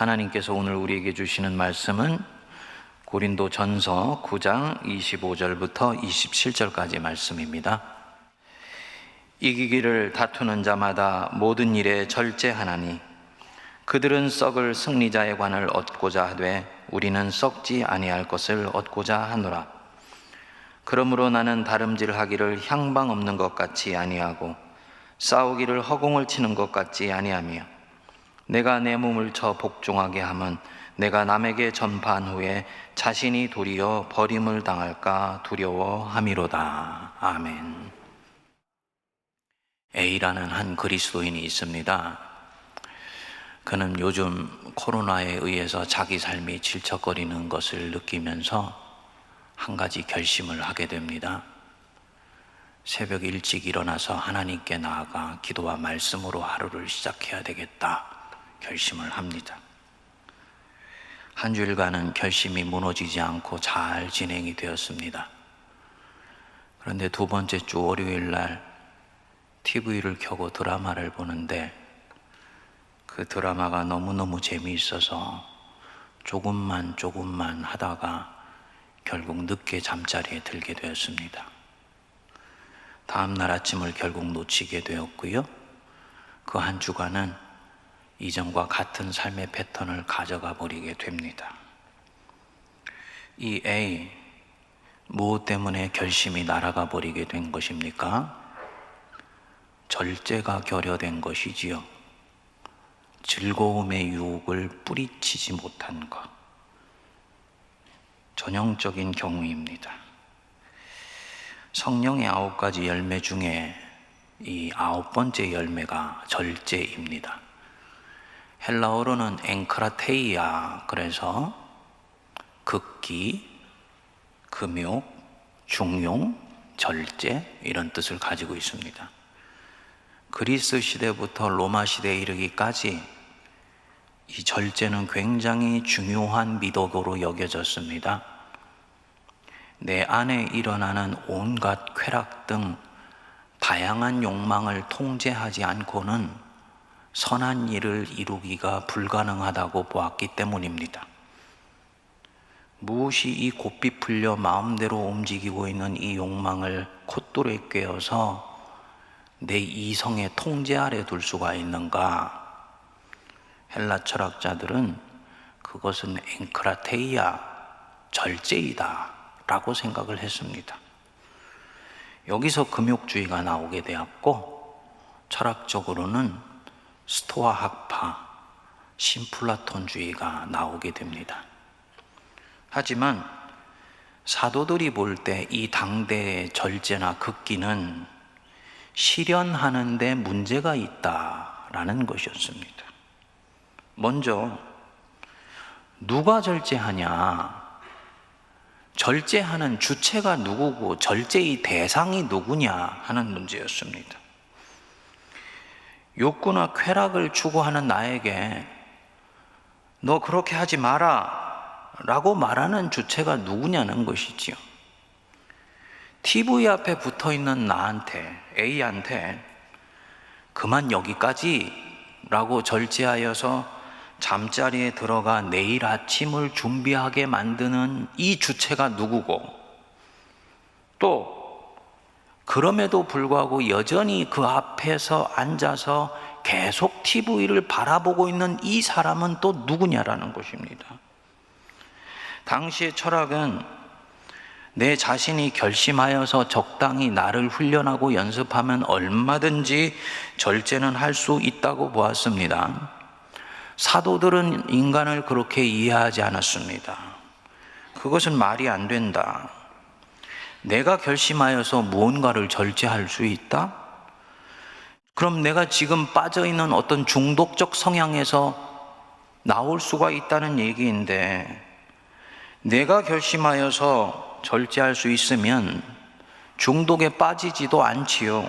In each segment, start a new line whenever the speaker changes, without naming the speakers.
하나님께서 오늘 우리에게 주시는 말씀은 고린도전서 9장 25절부터 27절까지 말씀입니다. 이기기를 다투는 자마다 모든 일에 절제하나니 그들은 썩을 승리자의 관을 얻고자 하되 우리는 썩지 아니할 것을 얻고자 하노라. 그러므로 나는 다름질하기를 향방 없는 것 같이 아니하고 싸우기를 허공을 치는 것 같지 아니하며 내가 내 몸을 쳐 복종하게 함은 내가 남에게 전파한 후에 자신이 도리어 버림을 당할까 두려워함이로다. 아멘. A라는 한 그리스도인이 있습니다. 그는 요즘 코로나에 의해서 자기 삶이 질척거리는 것을 느끼면서 한 가지 결심을 하게 됩니다. 새벽 일찍 일어나서 하나님께 나아가 기도와 말씀으로 하루를 시작해야 되겠다 결심을 합니다. 한 주일간은 결심이 무너지지 않고 잘 진행이 되었습니다. 그런데 두 번째 주 월요일 날 TV를 켜고 드라마를 보는데 그 드라마가 너무너무 재미있어서 조금만 하다가 결국 늦게 잠자리에 들게 되었습니다. 다음 날 아침을 결국 놓치게 되었고요. 그 한 주간은 이전과 같은 삶의 패턴을 가져가 버리게 됩니다. 이 A, 무엇 때문에 결심이 날아가 버리게 된 것입니까? 절제가 결여된 것이지요. 즐거움의 유혹을 뿌리치지 못한 것. 전형적인 경우입니다. 성령의 9가지 열매 중에 이 9번째 열매가 절제입니다. 헬라어로는 엥크라테이아, 그래서 극기, 금욕, 중용, 절제 이런 뜻을 가지고 있습니다. 그리스 시대부터 로마 시대에 이르기까지 이 절제는 굉장히 중요한 미덕으로 여겨졌습니다. 내 안에 일어나는 온갖 쾌락 등 다양한 욕망을 통제하지 않고는 선한 일을 이루기가 불가능하다고 보았기 때문입니다. 무엇이 이 고삐 풀려 마음대로 움직이고 있는 이 욕망을 콧돌에 꿰어서 내 이성의 통제 아래 둘 수가 있는가? 헬라 철학자들은 그것은 엥크라테이아, 절제이다 라고 생각을 했습니다. 여기서 금욕주의가 나오게 되었고, 철학적으로는 스토아 학파, 신플라톤주의가 나오게 됩니다. 하지만 사도들이 볼 때 이 당대의 절제나 극기는 실현하는 데 문제가 있다라는 것이었습니다. 먼저 누가 절제하냐? 절제하는 주체가 누구고 절제의 대상이 누구냐 하는 문제였습니다. 욕구나 쾌락을 추구하는 나에게 너 그렇게 하지 마라 라고 말하는 주체가 누구냐는 것이지요. TV 앞에 붙어있는 나한테, A한테 그만 여기까지 라고 절제하여서 잠자리에 들어가 내일 아침을 준비하게 만드는 이 주체가 누구고, 또 그럼에도 불구하고 여전히 그 앞에서 앉아서 계속 TV를 바라보고 있는 이 사람은 또 누구냐라는 것입니다. 당시의 철학은 내 자신이 결심하여서 적당히 나를 훈련하고 연습하면 얼마든지 절제는 할 수 있다고 보았습니다. 사도들은 인간을 그렇게 이해하지 않았습니다. 그것은 말이 안 된다. 내가 결심하여서 무언가를 절제할 수 있다? 그럼 내가 지금 빠져있는 어떤 중독적 성향에서 나올 수가 있다는 얘기인데, 내가 결심하여서 절제할 수 있으면 중독에 빠지지도 않지요.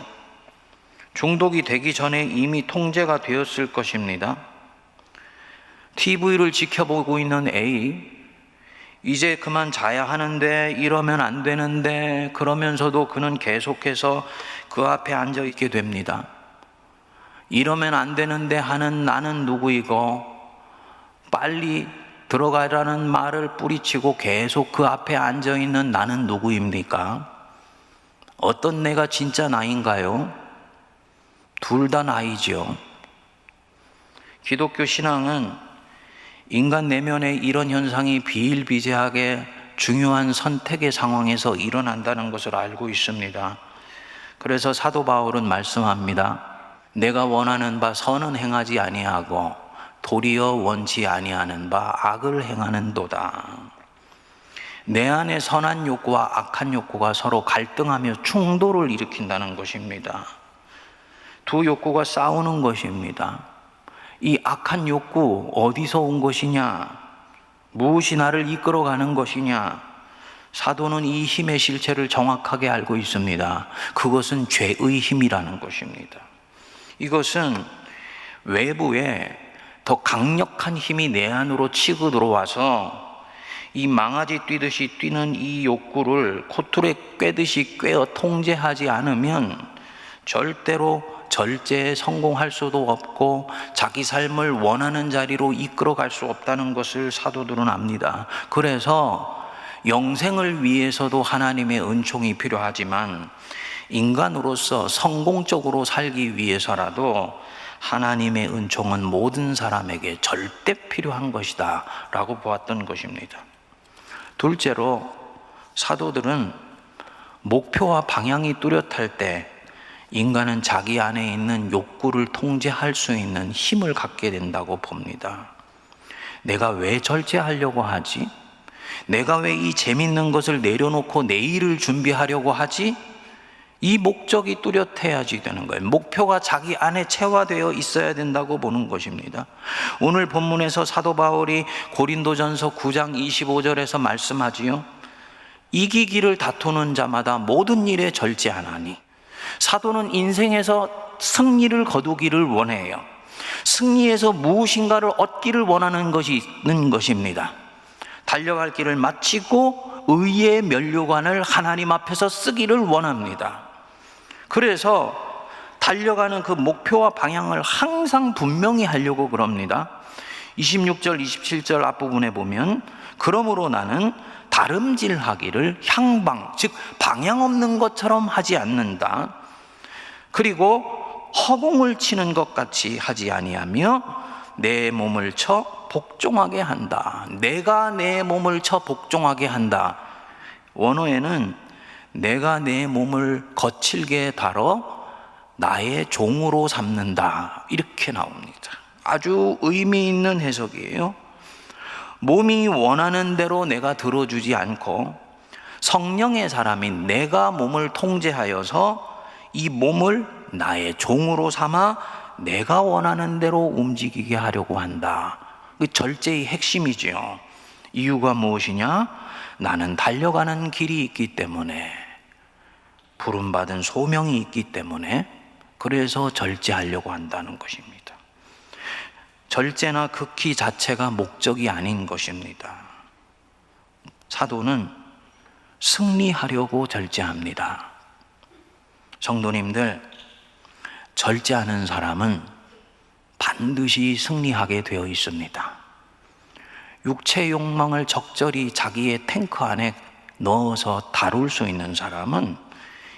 중독이 되기 전에 이미 통제가 되었을 것입니다. TV를 지켜보고 있는 A, 이제 그만 자야 하는데 이러면 안 되는데 그러면서도 그는 계속해서 그 앞에 앉아 있게 됩니다. 이러면 안 되는데 하는 나는 누구이고 빨리 들어가라는 말을 뿌리치고 계속 그 앞에 앉아있는 나는 누구입니까? 어떤 내가 진짜 나인가요? 둘 다 나이죠. 기독교 신앙은 인간 내면에 이런 현상이 비일비재하게 중요한 선택의 상황에서 일어난다는 것을 알고 있습니다. 그래서 사도 바울은 말씀합니다. 내가 원하는 바 선은 행하지 아니하고 도리어 원치 아니하는 바 악을 행하는도다. 내 안에 선한 욕구와 악한 욕구가 서로 갈등하며 충돌을 일으킨다는 것입니다. 두 욕구가 싸우는 것입니다. 이 악한 욕구 어디서 온 것이냐? 무엇이 나를 이끌어가는 것이냐? 사도는 이 힘의 실체를 정확하게 알고 있습니다. 그것은 죄의 힘이라는 것입니다. 이것은 외부에 더 강력한 힘이 내 안으로 치고 들어와서 이 망아지 뛰듯이 뛰는 이 욕구를 코툴에 꿰듯이 꿰어 통제하지 않으면 절대로 절제에 성공할 수도 없고 자기 삶을 원하는 자리로 이끌어갈 수 없다는 것을 사도들은 압니다. 그래서 영생을 위해서도 하나님의 은총이 필요하지만 인간으로서 성공적으로 살기 위해서라도 하나님의 은총은 모든 사람에게 절대 필요한 것이다 라고 보았던 것입니다. 둘째로 사도들은 목표와 방향이 뚜렷할 때 인간은 자기 안에 있는 욕구를 통제할 수 있는 힘을 갖게 된다고 봅니다. 내가 왜 절제하려고 하지? 내가 왜 이 재밌는 것을 내려놓고 내일을 준비하려고 하지? 이 목적이 뚜렷해야지 되는 거예요. 목표가 자기 안에 체화되어 있어야 된다고 보는 것입니다. 오늘 본문에서 사도 바울이 고린도전서 9장 25절에서 말씀하지요. 이기기를 다투는 자마다 모든 일에 절제하나니. 사도는 인생에서 승리를 거두기를 원해요. 승리에서 무엇인가를 얻기를 원하는 것이 있는 것입니다. 달려갈 길을 마치고 의의 면류관을 하나님 앞에서 쓰기를 원합니다. 그래서 달려가는 그 목표와 방향을 항상 분명히 하려고 그럽니다. 26절, 27절 앞부분에 보면 그러므로 나는 다름질하기를 향방, 즉 방향 없는 것처럼 하지 않는다. 그리고 허공을 치는 것 같이 하지 아니하며 내 몸을 쳐 복종하게 한다. 내가 내 몸을 쳐 복종하게 한다. 원어에는 내가 내 몸을 거칠게 다뤄 나의 종으로 삼는다. 이렇게 나옵니다. 아주 의미 있는 해석이에요. 몸이 원하는 대로 내가 들어주지 않고 성령의 사람인 내가 몸을 통제하여서 이 몸을 나의 종으로 삼아 내가 원하는 대로 움직이게 하려고 한다. 그 절제의 핵심이지요. 이유가 무엇이냐? 나는 달려가는 길이 있기 때문에, 부름받은 소명이 있기 때문에, 그래서 절제하려고 한다는 것입니다. 절제나 극히 자체가 목적이 아닌 것입니다. 사도는 승리하려고 절제합니다. 성도님들, 절제하는 사람은 반드시 승리하게 되어 있습니다. 육체 욕망을 적절히 자기의 탱크 안에 넣어서 다룰 수 있는 사람은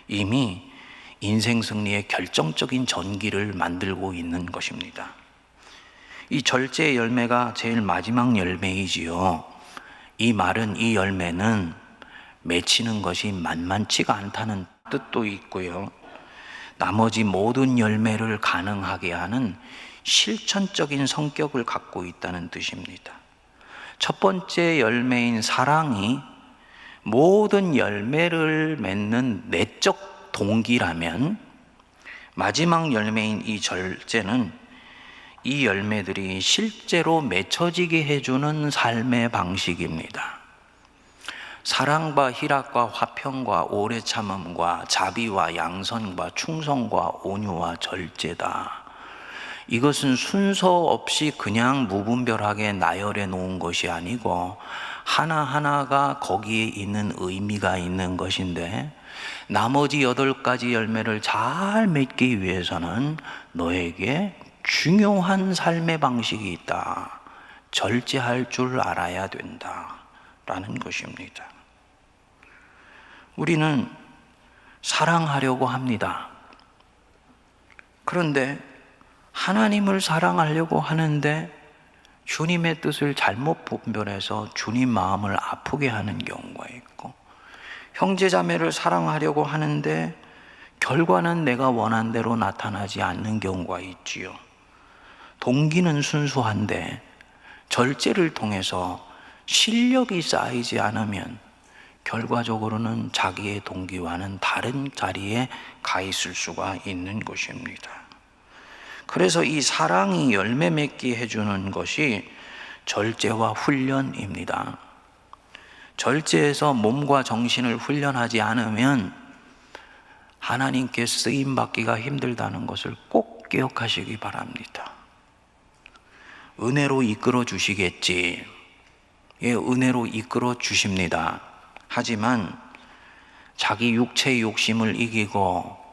이미 인생 승리의 결정적인 전기를 만들고 있는 것입니다. 이 절제의 열매가 제일 마지막 열매이지요. 이 말은, 이 열매는 맺히는 것이 만만치가 않다는 뜻도 있고요. 나머지 모든 열매를 가능하게 하는 실천적인 성격을 갖고 있다는 뜻입니다. 첫 번째 열매인 사랑이 모든 열매를 맺는 내적 동기라면, 마지막 열매인 이 절제는 이 열매들이 실제로 맺혀지게 해주는 삶의 방식입니다. 사랑과 희락과 화평과 오래 참음과 자비와 양선과 충성과 온유와 절제다. 이것은 순서 없이 그냥 무분별하게 나열해 놓은 것이 아니고 하나하나가 거기에 있는 의미가 있는 것인데, 나머지 8가지 열매를 잘 맺기 위해서는 너에게 중요한 삶의 방식이 있다. 절제할 줄 알아야 된다라는 것입니다. 우리는 사랑하려고 합니다. 그런데 하나님을 사랑하려고 하는데 주님의 뜻을 잘못 분별해서 주님 마음을 아프게 하는 경우가 있고, 형제자매를 사랑하려고 하는데 결과는 내가 원한 대로 나타나지 않는 경우가 있지요. 동기는 순수한데 절제를 통해서 실력이 쌓이지 않으면 결과적으로는 자기의 동기와는 다른 자리에 가 있을 수가 있는 것입니다. 그래서 이 사랑이 열매 맺게 해주는 것이 절제와 훈련입니다. 절제해서 몸과 정신을 훈련하지 않으면 하나님께 쓰임받기가 힘들다는 것을 꼭 기억하시기 바랍니다. 은혜로 이끌어 주시겠지. 예, 은혜로 이끌어 주십니다. 하지만 자기 육체의 욕심을 이기고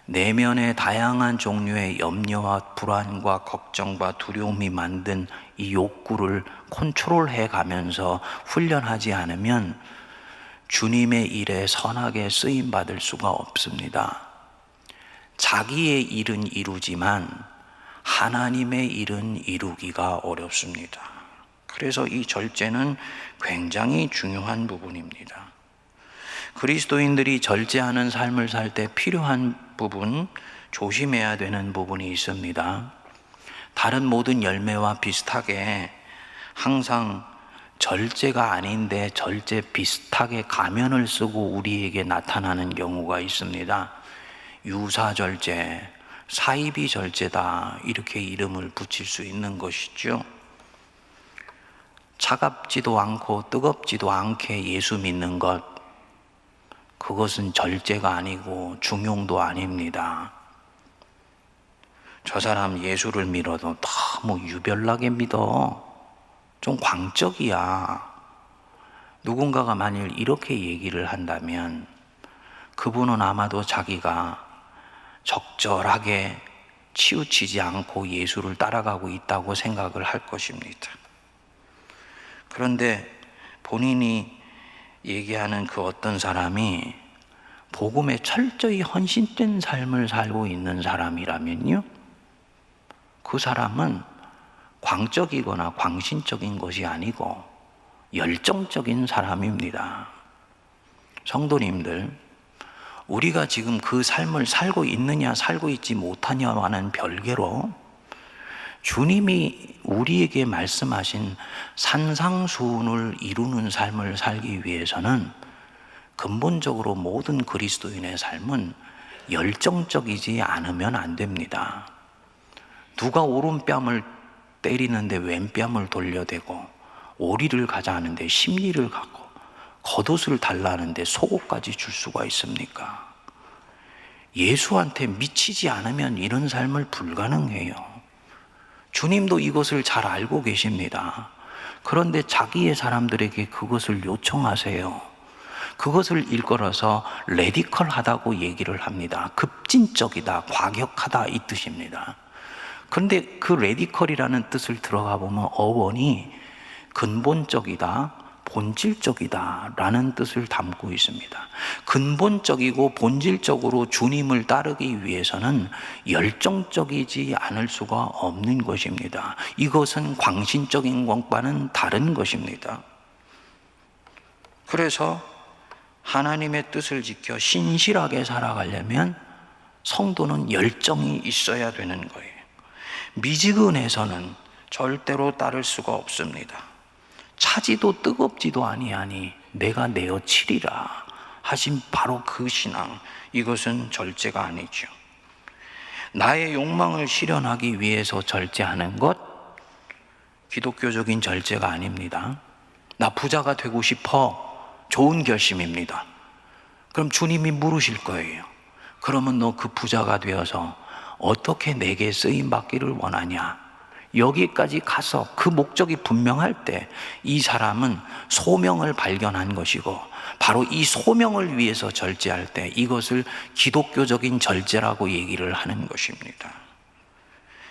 내면의 다양한 종류의 염려와 불안과 걱정과 두려움이 만든 이 욕구를 컨트롤해 가면서 훈련하지 않으면 주님의 일에 선하게 쓰임받을 수가 없습니다. 자기의 일은 이루지만 하나님의 일은 이루기가 어렵습니다. 그래서 이 절제는 굉장히 중요한 부분입니다. 그리스도인들이 절제하는 삶을 살 때 필요한 부분, 조심해야 되는 부분이 있습니다. 다른 모든 열매와 비슷하게 항상 절제가 아닌데 절제 비슷하게 가면을 쓰고 우리에게 나타나는 경우가 있습니다. 유사절제, 사이비절제다, 이렇게 이름을 붙일 수 있는 것이죠. 차갑지도 않고 뜨겁지도 않게 예수 믿는 것, 그것은 절제가 아니고 중용도 아닙니다. 저 사람 예수를 믿어도 너무 유별나게 믿어. 좀 광적이야. 누군가가 만일 이렇게 얘기를 한다면 그분은 아마도 자기가 적절하게 치우치지 않고 예수를 따라가고 있다고 생각을 할 것입니다. 그런데 본인이 얘기하는 그 어떤 사람이 복음에 철저히 헌신된 삶을 살고 있는 사람이라면요, 그 사람은 광적이거나 광신적인 것이 아니고 열정적인 사람입니다. 성도님들, 우리가 지금 그 삶을 살고 있느냐 살고 있지 못하냐와는 별개로 주님이 우리에게 말씀하신 산상수훈을 이루는 삶을 살기 위해서는 근본적으로 모든 그리스도인의 삶은 열정적이지 않으면 안 됩니다. 누가 오른뺨을 때리는데 왼뺨을 돌려대고, 오리를 가자 하는데 심리를 갖고, 겉옷을 달라는데 속옷까지 줄 수가 있습니까? 예수한테 미치지 않으면 이런 삶을 불가능해요. 주님도 이것을 잘 알고 계십니다. 그런데 자기의 사람들에게 그것을 요청하세요. 그것을 일컬어서 레디컬하다고 얘기를 합니다. 급진적이다, 과격하다, 이 뜻입니다. 그런데 그 레디컬이라는 뜻을 들어가 보면 어원이 근본적이다, 본질적이다 라는 뜻을 담고 있습니다. 근본적이고 본질적으로 주님을 따르기 위해서는 열정적이지 않을 수가 없는 것입니다. 이것은 광신적인 것과는 다른 것입니다. 그래서 하나님의 뜻을 지켜 신실하게 살아가려면 성도는 열정이 있어야 되는 거예요. 미지근해서는 절대로 따를 수가 없습니다. 차지도 뜨겁지도 아니하니 내가 내어 치리라 하신 바로 그 신앙, 이것은 절제가 아니죠. 나의 욕망을 실현하기 위해서 절제하는 것, 기독교적인 절제가 아닙니다. 나 부자가 되고 싶어, 좋은 결심입니다. 그럼 주님이 물으실 거예요. 그러면 너 그 부자가 되어서 어떻게 내게 쓰임받기를 원하냐? 여기까지 가서 그 목적이 분명할 때 이 사람은 소명을 발견한 것이고, 바로 이 소명을 위해서 절제할 때 이것을 기독교적인 절제라고 얘기를 하는 것입니다.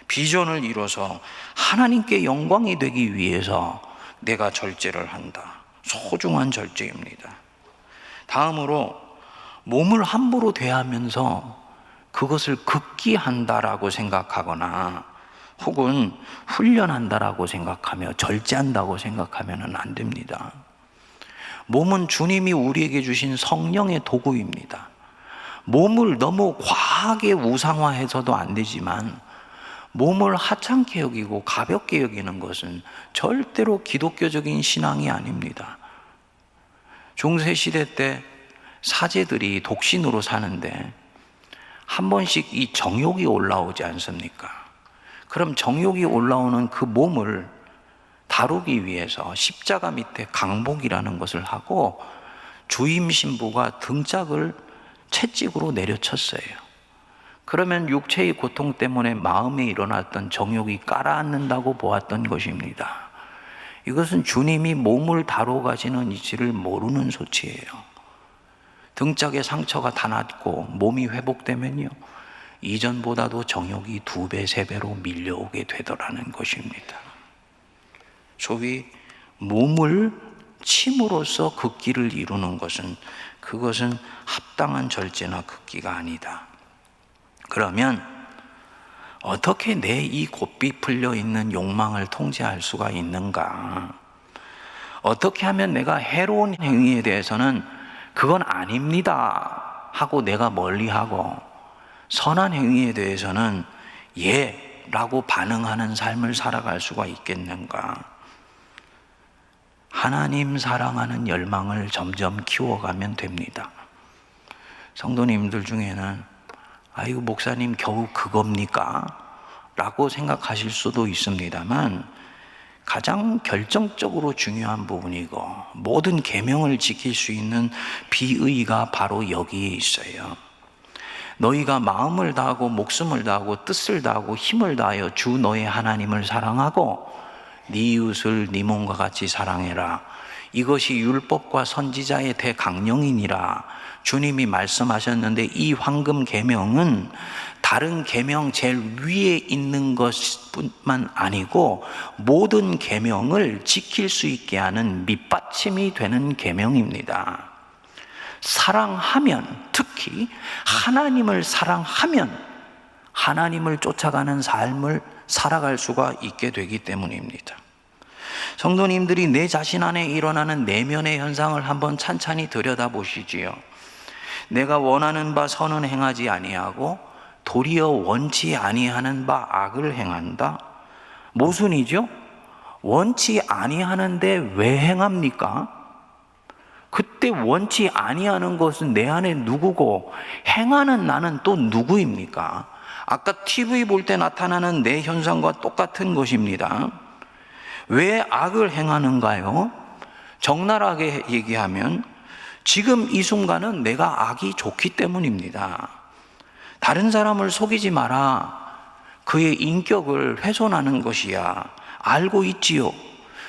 비전을 이뤄서 하나님께 영광이 되기 위해서 내가 절제를 한다. 소중한 절제입니다. 다음으로 몸을 함부로 대하면서 그것을 극기한다라고 생각하거나 혹은 훈련한다라고 생각하며 절제한다고 생각하면 안 됩니다. 몸은 주님이 우리에게 주신 성령의 도구입니다. 몸을 너무 과하게 우상화해서도 안 되지만 몸을 하찮게 여기고 가볍게 여기는 것은 절대로 기독교적인 신앙이 아닙니다. 중세시대 때 사제들이 독신으로 사는데 한 번씩 이 정욕이 올라오지 않습니까? 그럼 정욕이 올라오는 그 몸을 다루기 위해서 십자가 밑에 강복이라는 것을 하고 주임 신부가 등짝을 채찍으로 내려쳤어요. 그러면 육체의 고통 때문에 마음에 일어났던 정욕이 가라앉는다고 보았던 것입니다. 이것은 주님이 몸을 다루어 가시는 이치를 모르는 소치예요. 등짝에 상처가 다 낫고 몸이 회복되면요, 이전보다도 정욕이 2배, 3배로 밀려오게 되더라는 것입니다. 소위 몸을 침으로써 극기를 이루는 것은 그것은 합당한 절제나 극기가 아니다. 그러면 어떻게 내 이 곱비 풀려 있는 욕망을 통제할 수가 있는가? 어떻게 하면 내가 해로운 행위에 대해서는 그건 아닙니다 하고 내가 멀리하고 선한 행위에 대해서는 예 라고 반응하는 삶을 살아갈 수가 있겠는가? 하나님 사랑하는 열망을 점점 키워가면 됩니다. 성도님들 중에는 아이고 목사님 겨우 그겁니까? 라고 생각하실 수도 있습니다만 가장 결정적으로 중요한 부분이고 모든 계명을 지킬 수 있는 비의가 바로 여기에 있어요. 너희가 마음을 다하고 목숨을 다하고 뜻을 다하고 힘을 다하여 주 너의 하나님을 사랑하고 네 이웃을 네 몸과 같이 사랑해라. 이것이 율법과 선지자의 대강령이니라. 주님이 말씀하셨는데 이 황금 계명은 다른 계명 제일 위에 있는 것뿐만 아니고 모든 계명을 지킬 수 있게 하는 밑받침이 되는 계명입니다. 사랑하면, 특히 하나님을 사랑하면 하나님을 쫓아가는 삶을 살아갈 수가 있게 되기 때문입니다. 성도님들이 내 자신 안에 일어나는 내면의 현상을 한번 찬찬히 들여다보시지요. 내가 원하는 바 선은 행하지 아니하고 도리어 원치 아니하는 바 악을 행한다. 모순이죠? 원치 아니하는데 왜 행합니까? 그때 원치 아니하는 것은 내 안에 누구고 행하는 나는 또 누구입니까? 아까 TV 볼 때 나타나는 내 현상과 똑같은 것입니다. 왜 악을 행하는가요? 적나라하게 얘기하면 지금 이 순간은 내가 악이 좋기 때문입니다. 다른 사람을 속이지 마라. 그의 인격을 훼손하는 것이야. 알고 있지요.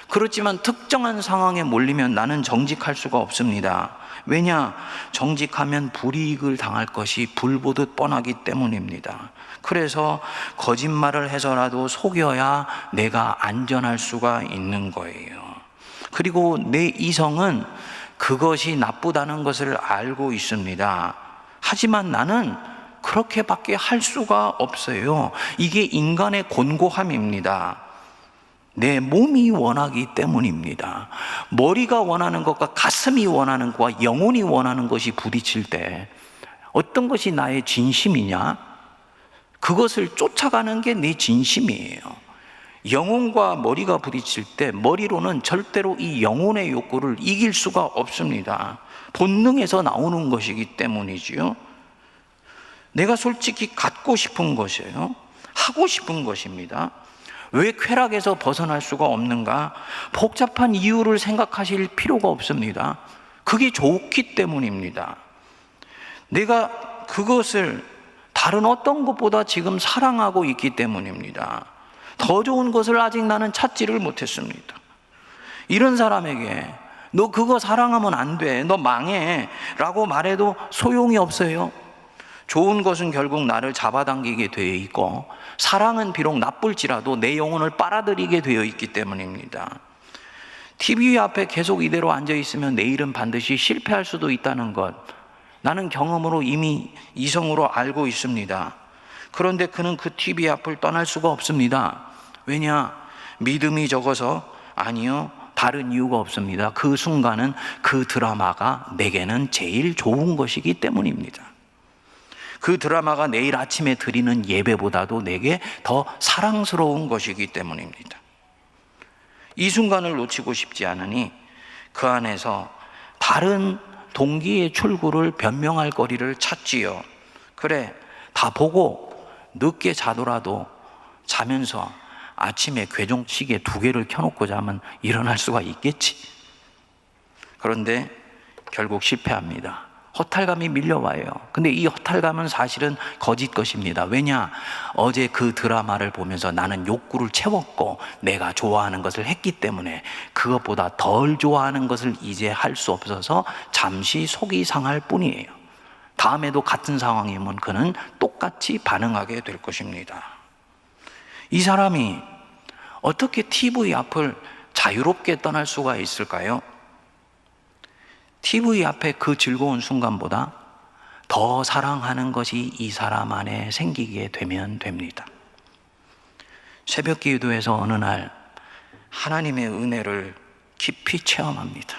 그렇지만 특정한 상황에 몰리면 나는 정직할 수가 없습니다. 왜냐? 정직하면 불이익을 당할 것이 불보듯 뻔하기 때문입니다. 그래서 거짓말을 해서라도 속여야 내가 안전할 수가 있는 거예요. 그리고 내 이성은 그것이 나쁘다는 것을 알고 있습니다. 하지만 나는 그렇게밖에 할 수가 없어요. 이게 인간의 곤고함입니다. 내 몸이 원하기 때문입니다. 머리가 원하는 것과 가슴이 원하는 것과 영혼이 원하는 것이 부딪힐 때 어떤 것이 나의 진심이냐? 그것을 쫓아가는 게 내 진심이에요. 영혼과 머리가 부딪힐 때 머리로는 절대로 이 영혼의 욕구를 이길 수가 없습니다. 본능에서 나오는 것이기 때문이지요. 내가 솔직히 갖고 싶은 것이에요. 하고 싶은 것입니다. 왜 쾌락에서 벗어날 수가 없는가? 복잡한 이유를 생각하실 필요가 없습니다. 그게 좋기 때문입니다. 내가 그것을 다른 어떤 것보다 지금 사랑하고 있기 때문입니다. 더 좋은 것을 아직 나는 찾지를 못했습니다. 이런 사람에게 너 그거 사랑하면 안 돼, 너 망해 라고 말해도 소용이 없어요. 좋은 것은 결국 나를 잡아당기게 되어 있고 사랑은 비록 나쁠지라도 내 영혼을 빨아들이게 되어 있기 때문입니다. TV 앞에 계속 이대로 앉아 있으면 내일은 반드시 실패할 수도 있다는 것, 나는 경험으로 이미 이성으로 알고 있습니다. 그런데 그는 그 TV 앞을 떠날 수가 없습니다. 왜냐? 믿음이 적어서? 아니요, 다른 이유가 없습니다. 그 순간은 그 드라마가 내게는 제일 좋은 것이기 때문입니다. 그 드라마가 내일 아침에 드리는 예배보다도 내게 더 사랑스러운 것이기 때문입니다. 이 순간을 놓치고 싶지 않으니 그 안에서 다른 동기의 출구를 변명할 거리를 찾지요. 그래, 다 보고 늦게 자더라도 자면서 아침에 괴종시계 2개를 켜놓고 자면 일어날 수가 있겠지. 그런데 결국 실패합니다. 허탈감이 밀려와요. 근데 이 허탈감은 사실은 거짓 것입니다. 왜냐? 어제 그 드라마를 보면서 나는 욕구를 채웠고 내가 좋아하는 것을 했기 때문에 그것보다 덜 좋아하는 것을 이제 할 수 없어서 잠시 속이 상할 뿐이에요. 다음에도 같은 상황이면 그는 똑같이 반응하게 될 것입니다. 이 사람이 어떻게 TV 앞을 자유롭게 떠날 수가 있을까요? TV 앞에 그 즐거운 순간보다 더 사랑하는 것이 이 사람 안에 생기게 되면 됩니다. 새벽 기도에서 어느 날 하나님의 은혜를 깊이 체험합니다.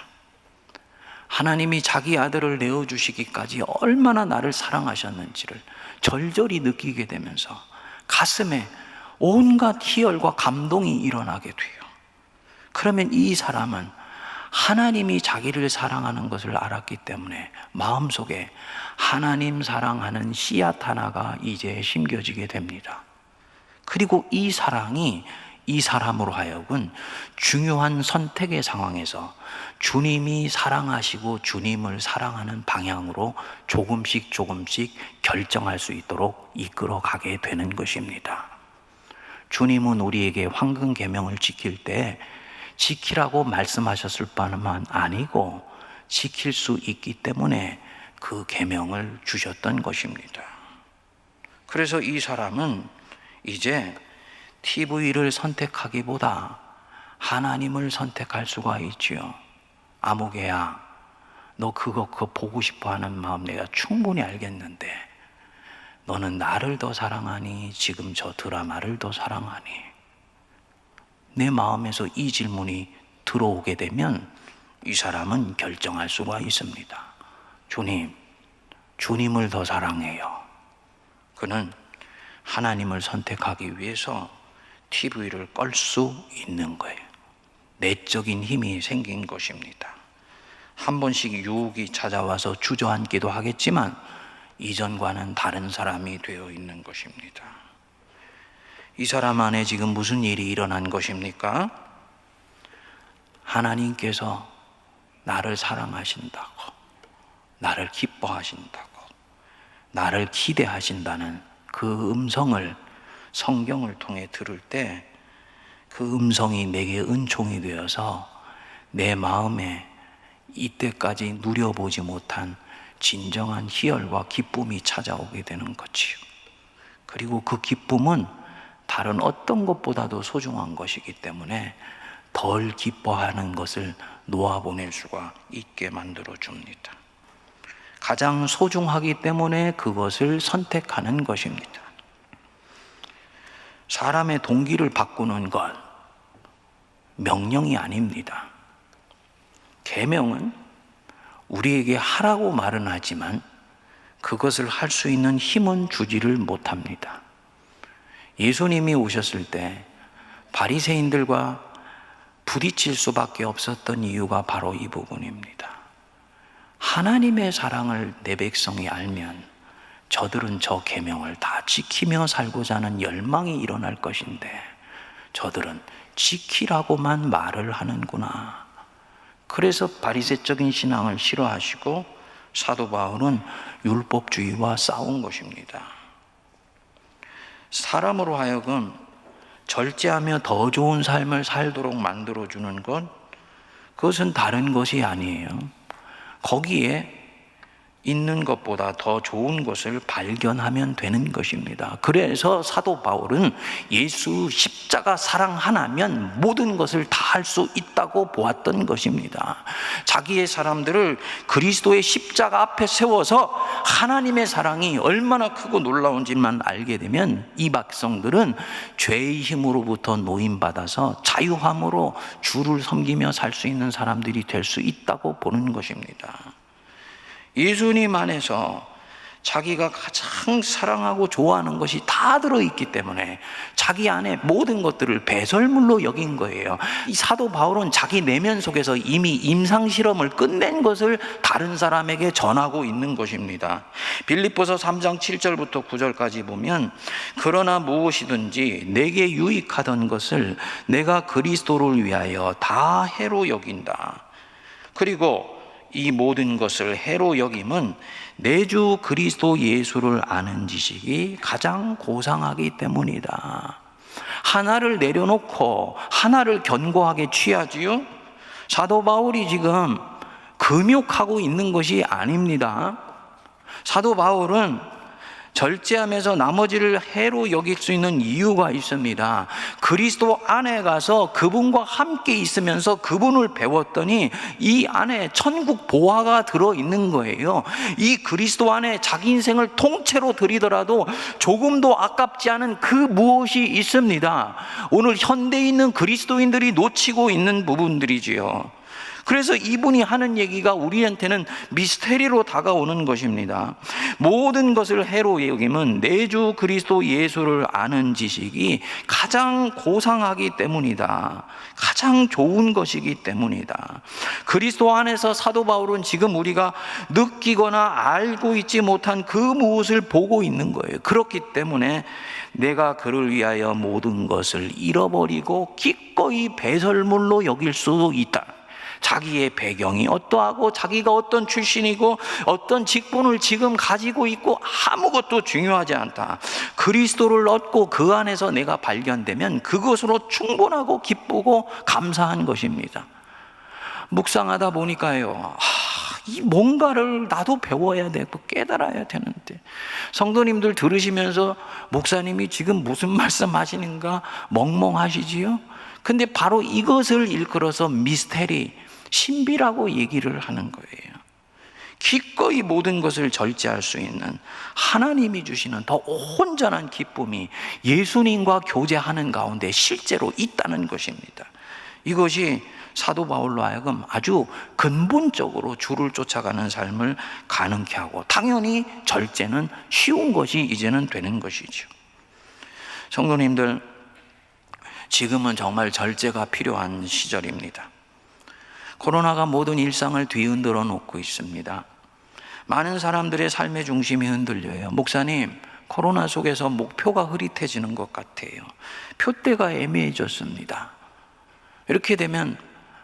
하나님이 자기 아들을 내어주시기까지 얼마나 나를 사랑하셨는지를 절절히 느끼게 되면서 가슴에 온갖 희열과 감동이 일어나게 돼요. 그러면 이 사람은 하나님이 자기를 사랑하는 것을 알았기 때문에 마음속에 하나님 사랑하는 씨앗 하나가 이제 심겨지게 됩니다. 그리고 이 사랑이 이 사람으로 하여금 중요한 선택의 상황에서 주님이 사랑하시고 주님을 사랑하는 방향으로 조금씩 결정할 수 있도록 이끌어 가게 되는 것입니다. 주님은 우리에게 황금 계명을 지킬 때 지키라고 말씀하셨을 뿐만 아니고 지킬 수 있기 때문에 그 계명을 주셨던 것입니다. 그래서 이 사람은 이제 TV를 선택하기보다 하나님을 선택할 수가 있지요. 아무개야, 너 그거 보고 싶어 하는 마음 내가 충분히 알겠는데 너는 나를 더 사랑하니 지금 저 드라마를 더 사랑하니? 내 마음에서 이 질문이 들어오게 되면 이 사람은 결정할 수가 있습니다. 주님을 더 사랑해요. 그는 하나님을 선택하기 위해서 TV를 끌 수 있는 거예요. 내적인 힘이 생긴 것입니다. 한 번씩 유혹이 찾아와서 주저앉기도 하겠지만 이전과는 다른 사람이 되어 있는 것입니다. 이 사람 안에 지금 무슨 일이 일어난 것입니까? 하나님께서 나를 사랑하신다고, 나를 기뻐하신다고, 나를 기대하신다는 그 음성을 성경을 통해 들을 때 그 음성이 내게 은총이 되어서 내 마음에 이때까지 누려보지 못한 진정한 희열과 기쁨이 찾아오게 되는 거지요. 그리고 그 기쁨은 다른 어떤 것보다도 소중한 것이기 때문에 덜 기뻐하는 것을 놓아보낼 수가 있게 만들어 줍니다. 가장 소중하기 때문에 그것을 선택하는 것입니다. 사람의 동기를 바꾸는 것 명령이 아닙니다. 계명은 우리에게 하라고 말은 하지만 그것을 할 수 있는 힘은 주지를 못합니다. 예수님이 오셨을 때 바리새인들과 부딪힐 수밖에 없었던 이유가 바로 이 부분입니다. 하나님의 사랑을 내 백성이 알면 저들은 저 계명을 다 지키며 살고자 하는 열망이 일어날 것인데 저들은 지키라고만 말을 하는구나. 그래서 바리새적인 신앙을 싫어하시고 사도 바울은 율법주의와 싸운 것입니다. 사람으로 하여금 절제하며 더 좋은 삶을 살도록 만들어주는 것, 그것은 다른 것이 아니에요. 거기에 있는 것보다 더 좋은 것을 발견하면 되는 것입니다. 그래서 사도 바울은 예수 십자가 사랑 하나면 모든 것을 다 할 수 있다고 보았던 것입니다. 자기의 사람들을 그리스도의 십자가 앞에 세워서 하나님의 사랑이 얼마나 크고 놀라운지만 알게 되면 이 백성들은 죄의 힘으로부터 노임받아서 자유함으로 주를 섬기며 살 수 있는 사람들이 될 수 있다고 보는 것입니다. 예수님 안에서 자기가 가장 사랑하고 좋아하는 것이 다 들어있기 때문에 자기 안에 모든 것들을 배설물로 여긴 거예요. 이 사도 바울은 자기 내면 속에서 이미 임상실험을 끝낸 것을 다른 사람에게 전하고 있는 것입니다. 빌립보서 3장 7절부터 9절까지 보면 그러나 무엇이든지 내게 유익하던 것을 내가 그리스도를 위하여 다 해로 여긴다. 그리고 이 모든 것을 해로 여김은 내 주 그리스도 예수를 아는 지식이 가장 고상하기 때문이다. 하나를 내려놓고 하나를 견고하게 취하지요? 사도 바울이 지금 금욕하고 있는 것이 아닙니다. 사도 바울은 절제하면서 나머지를 해로 여길 수 있는 이유가 있습니다. 그리스도 안에 가서 그분과 함께 있으면서 그분을 배웠더니 이 안에 천국 보화가 들어있는 거예요. 이 그리스도 안에 자기 인생을 통째로 드리더라도 조금도 아깝지 않은 그 무엇이 있습니다. 오늘 현대에 있는 그리스도인들이 놓치고 있는 부분들이지요. 그래서 이분이 하는 얘기가 우리한테는 미스테리로 다가오는 것입니다. 모든 것을 해로 여김은 내 주 그리스도 예수를 아는 지식이 가장 고상하기 때문이다. 가장 좋은 것이기 때문이다. 그리스도 안에서 사도 바울은 지금 우리가 느끼거나 알고 있지 못한 그 무엇을 보고 있는 거예요. 그렇기 때문에 내가 그를 위하여 모든 것을 잃어버리고 기꺼이 배설물로 여길 수 있다. 자기의 배경이 어떠하고 자기가 어떤 출신이고 어떤 직분을 지금 가지고 있고 아무것도 중요하지 않다. 그리스도를 얻고 그 안에서 내가 발견되면 그것으로 충분하고 기쁘고 감사한 것입니다. 묵상하다 보니까요, 이 뭔가를 나도 배워야 되고 깨달아야 되는데, 성도님들 들으시면서 목사님이 지금 무슨 말씀 하시는가 멍멍하시지요? 근데 바로 이것을 일컬어서 미스테리, 신비라고 얘기를 하는 거예요. 기꺼이 모든 것을 절제할 수 있는 하나님이 주시는 더 온전한 기쁨이 예수님과 교제하는 가운데 실제로 있다는 것입니다. 이것이 사도 바울로 하여금 아주 근본적으로 주를 쫓아가는 삶을 가능케 하고, 당연히 절제는 쉬운 것이 이제는 되는 것이죠. 성도님들, 지금은 정말 절제가 필요한 시절입니다. 코로나가 모든 일상을 뒤흔들어 놓고 있습니다. 많은 사람들의 삶의 중심이 흔들려요. 목사님, 코로나 속에서 목표가 흐릿해지는 것 같아요. 표대가 애매해졌습니다. 이렇게 되면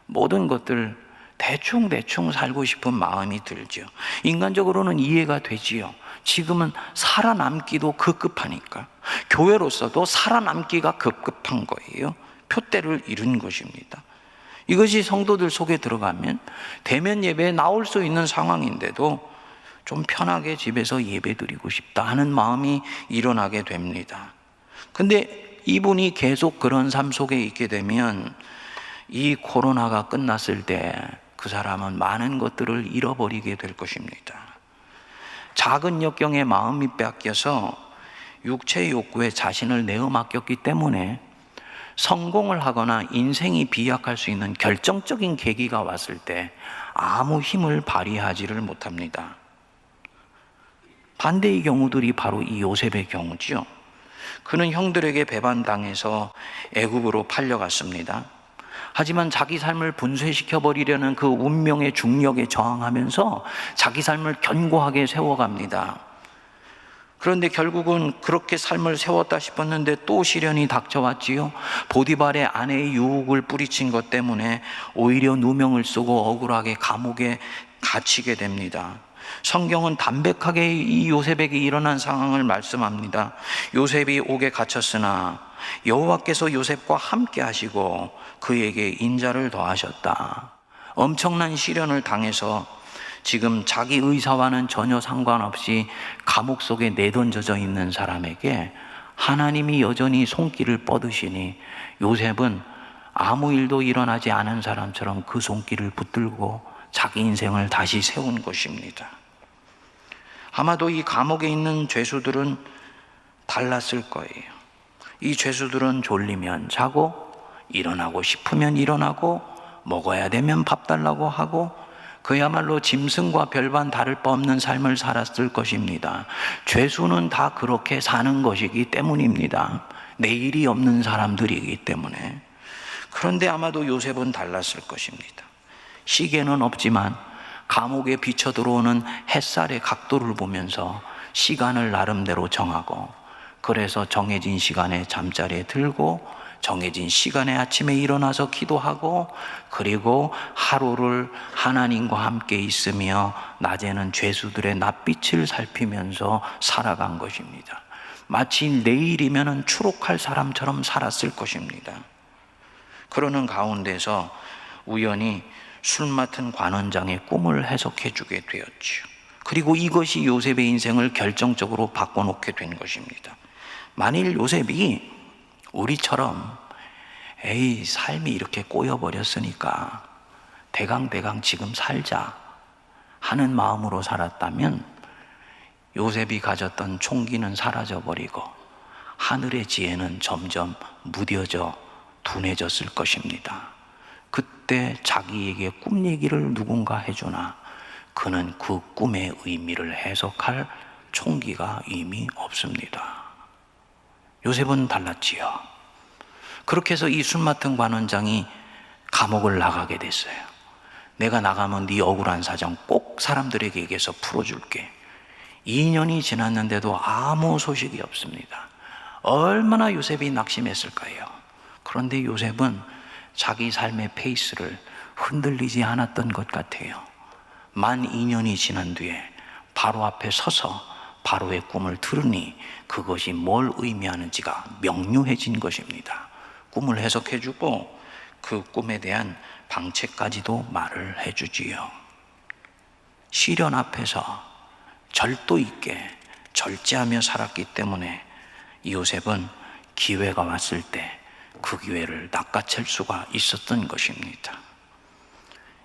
모든 것들 대충 살고 싶은 마음이 들죠. 인간적으로는 이해가 되지요. 지금은 살아남기도 급급하니까, 교회로서도 살아남기가 급급한 거예요. 표대를 이룬 것입니다. 이것이 성도들 속에 들어가면 대면 예배에 나올 수 있는 상황인데도 좀 편하게 집에서 예배 드리고 싶다 하는 마음이 일어나게 됩니다. 근데 이분이 계속 그런 삶 속에 있게 되면 이 코로나가 끝났을 때 그 사람은 많은 것들을 잃어버리게 될 것입니다. 작은 역경에 마음이 뺏겨서 육체의 욕구에 자신을 내어 맡겼기 때문에 성공을 하거나 인생이 비약할 수 있는 결정적인 계기가 왔을 때 아무 힘을 발휘하지를 못합니다. 반대의 경우들이 바로 이 요셉의 경우지요. 그는 형들에게 배반당해서 애굽으로 팔려갔습니다. 하지만 자기 삶을 분쇄시켜버리려는 그 운명의 중력에 저항하면서 자기 삶을 견고하게 세워갑니다. 그런데 결국은 그렇게 삶을 세웠다 싶었는데 또 시련이 닥쳐왔지요. 보디발의 아내의 유혹을 뿌리친 것 때문에 오히려 누명을 쓰고 억울하게 감옥에 갇히게 됩니다. 성경은 담백하게 이 요셉에게 일어난 상황을 말씀합니다. 요셉이 옥에 갇혔으나 여호와께서 요셉과 함께 하시고 그에게 인자를 더하셨다. 엄청난 시련을 당해서 지금 자기 의사와는 전혀 상관없이 감옥 속에 내던져져 있는 사람에게 하나님이 여전히 손길을 뻗으시니 요셉은 아무 일도 일어나지 않은 사람처럼 그 손길을 붙들고 자기 인생을 다시 세운 것입니다. 아마도 이 감옥에 있는 죄수들은 달랐을 거예요. 이 죄수들은 졸리면 자고, 일어나고 싶으면 일어나고, 먹어야 되면 밥 달라고 하고, 그야말로 짐승과 별반 다를 바 없는 삶을 살았을 것입니다. 죄수는 다 그렇게 사는 것이기 때문입니다. 내일이 없는 사람들이기 때문에. 그런데 아마도 요셉은 달랐을 것입니다. 시계는 없지만 감옥에 비쳐 들어오는 햇살의 각도를 보면서 시간을 나름대로 정하고, 그래서 정해진 시간에 잠자리에 들고 정해진 시간에 아침에 일어나서 기도하고, 그리고 하루를 하나님과 함께 있으며 낮에는 죄수들의 낯빛을 살피면서 살아간 것입니다. 마치 내일이면 추록할 사람처럼 살았을 것입니다. 그러는 가운데서 우연히 술 맡은 관원장의 꿈을 해석해 주게 되었죠. 그리고 이것이 요셉의 인생을 결정적으로 바꿔놓게 된 것입니다. 만일 요셉이 우리처럼 삶이 이렇게 꼬여버렸으니까 대강 지금 살자 하는 마음으로 살았다면 요셉이 가졌던 총기는 사라져버리고 하늘의 지혜는 점점 무뎌져 둔해졌을 것입니다. 그때 자기에게 꿈 얘기를 누군가 해주나 그는 그 꿈의 의미를 해석할 총기가 이미 없습니다. 요셉은 달랐지요. 그렇게 해서 이 술 맡은 관원장이 감옥을 나가게 됐어요. 내가 나가면 네 억울한 사정 꼭 사람들에게 얘기해서 풀어줄게. 2년이 지났는데도 아무 소식이 없습니다. 얼마나 요셉이 낙심했을까요? 그런데 요셉은 자기 삶의 페이스를 흔들리지 않았던 것 같아요. 만 2년이 지난 뒤에 바로 앞에 서서 바로의 꿈을 들으니 그것이 뭘 의미하는지가 명료해진 것입니다. 꿈을 해석해주고 그 꿈에 대한 방책까지도 말을 해주지요. 시련 앞에서 절도 있게 절제하며 살았기 때문에 요셉은 기회가 왔을 때 그 기회를 낚아챌 수가 있었던 것입니다.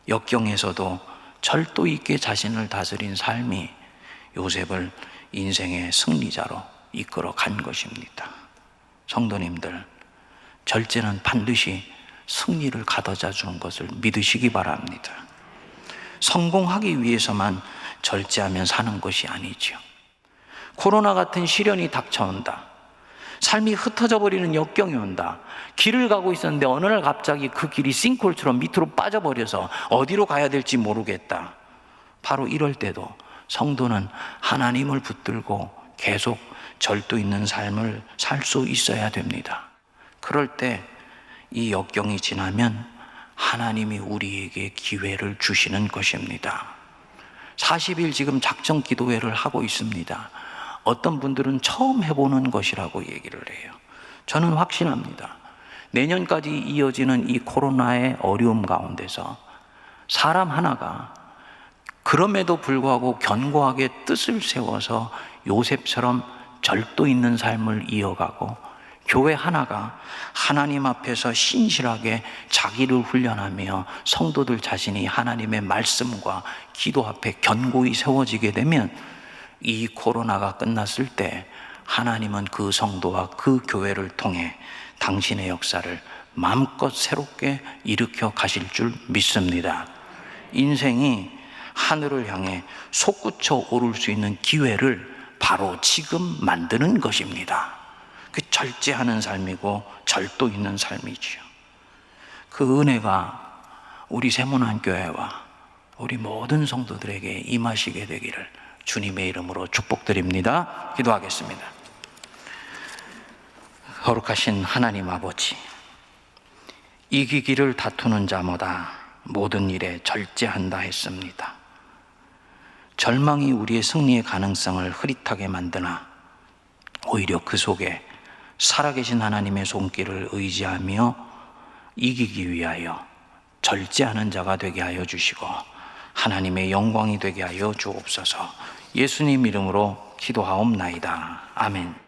역경에서도 절도 있게 자신을 다스린 삶이 요셉을 인생의 승리자로 이끌어 간 것입니다. 성도님들, 절제는 반드시 승리를 가져다 주는 것을 믿으시기 바랍니다. 성공하기 위해서만 절제하면 사는 것이 아니죠. 코로나 같은 시련이 닥쳐온다. 삶이 흩어져 버리는 역경이 온다. 길을 가고 있었는데 어느 날 갑자기 그 길이 싱크홀처럼 밑으로 빠져버려서 어디로 가야 될지 모르겠다. 바로 이럴 때도 성도는 하나님을 붙들고 계속 절도 있는 삶을 살 수 있어야 됩니다. 그럴 때 이 역경이 지나면 하나님이 우리에게 기회를 주시는 것입니다. 40일 지금 작정 기도회를 하고 있습니다. 어떤 분들은 처음 해보는 것이라고 얘기를 해요. 저는 확신합니다. 내년까지 이어지는 이 코로나의 어려움 가운데서 사람 하나가 그럼에도 불구하고 견고하게 뜻을 세워서 요셉처럼 절도 있는 삶을 이어가고, 교회 하나가 하나님 앞에서 신실하게 자기를 훈련하며 성도들 자신이 하나님의 말씀과 기도 앞에 견고히 세워지게 되면 이 코로나가 끝났을 때 하나님은 그 성도와 그 교회를 통해 당신의 역사를 마음껏 새롭게 일으켜 가실 줄 믿습니다. 인생이 하늘을 향해 솟구쳐 오를 수 있는 기회를 바로 지금 만드는 것입니다. 그 절제하는 삶이고 절도 있는 삶이지요. 그 은혜가 우리 세문안교회와 우리 모든 성도들에게 임하시게 되기를 주님의 이름으로 축복드립니다. 기도하겠습니다. 거룩하신 하나님 아버지, 이기기를 다투는 자마다 모든 일에 절제한다 했습니다. 절망이 우리의 승리의 가능성을 흐릿하게 만드나 오히려 그 속에 살아계신 하나님의 손길을 의지하며 이기기 위하여 절제하는 자가 되게 하여 주시고, 하나님의 영광이 되게 하여 주옵소서. 예수님 이름으로 기도하옵나이다. 아멘.